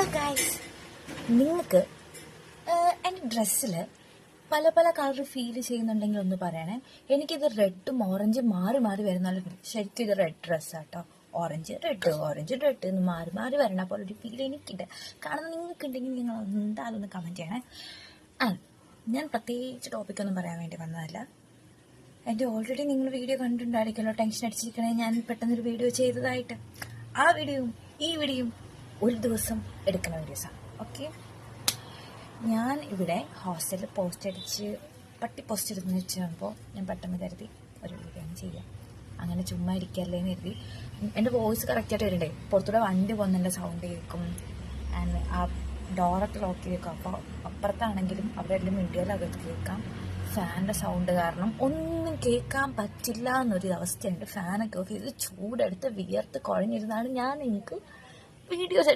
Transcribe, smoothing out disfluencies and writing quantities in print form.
Hello guys, നിങ്ങൾക്ക് എൻ്റെ ഡ്രസ്സിൽ പല പല കളർ ഫീൽ ചെയ്യുന്നുണ്ടെങ്കിൽ ഒന്ന് പറയണേ. എനിക്കിത് റെഡും ഓറഞ്ചും മാറി മാറി വരുന്ന ശരിക്കും ഇത് റെഡ് ഡ്രസ്സാട്ടോ. ഓറഞ്ച് റെഡ് എന്ന് മാറി മാറി വരണ പോലെ ഒരു ഫീൽ എനിക്കുണ്ട്. കാരണം നിങ്ങൾക്കുണ്ടെങ്കിൽ നിങ്ങൾ എന്തായാലും ഒന്ന് കമൻറ്റ് ചെയ്യണേ. ഞാൻ പ്രത്യേകിച്ച് ടോപ്പിക്കൊന്നും പറയാൻ വേണ്ടി വന്നതല്ല. എൻ്റെ ഓൾറെഡി നിങ്ങൾ വീഡിയോ കണ്ടിട്ടുണ്ടായിരിക്കുമല്ലോ, ടെൻഷൻ അടിച്ചിരിക്കണേ ഞാൻ പെട്ടെന്നൊരു വീഡിയോ ചെയ്തതായിട്ട്. ആ വീഡിയോയും ഈ വീഡിയോയും ഒരു ദിവസം എടുക്കുന്ന വീഡിയോസാണ്. ഓക്കെ, ഞാൻ ഇവിടെ ഹോസ്റ്റലിൽ പട്ടി പോസ്റ്റ് ഇടുന്ന വെച്ചപ്പോൾ ഞാൻ പെട്ടെന്ന് കരുതി ഒരു വീഡിയോ ചെയ്യാം. അങ്ങനെ ചുമ്മാ ഇരിക്കല്ലേന്ന് കരുതി. എൻ്റെ വോയിസ് കറക്റ്റായിട്ട് വരണ്ടേ. പുറത്തൂടെ വണ്ടി പോകുന്നതിൻ്റെ സൗണ്ട് കേൾക്കും, ആൻഡ് ആ ഡോറൊക്കെ ലോക്ക് കേൾക്കും. അപ്പോൾ അപ്പുറത്താണെങ്കിലും അവിടെ എല്ലാം വീഡിയോയിലകത്ത് കേൾക്കാം. ഫാനിൻ്റെ സൗണ്ട് കാരണം ഒന്നും കേൾക്കാൻ പറ്റില്ല എന്നൊരു അവസ്ഥയുണ്ട്. ഫാനൊക്കെ ഓഫ് ചെയ്ത് ചൂടെടുത്ത് വിയർത്ത് കുഴഞ്ഞിരുന്നാണ് ഞാൻ നിങ്ങൾക്ക് വീഡിയോസ്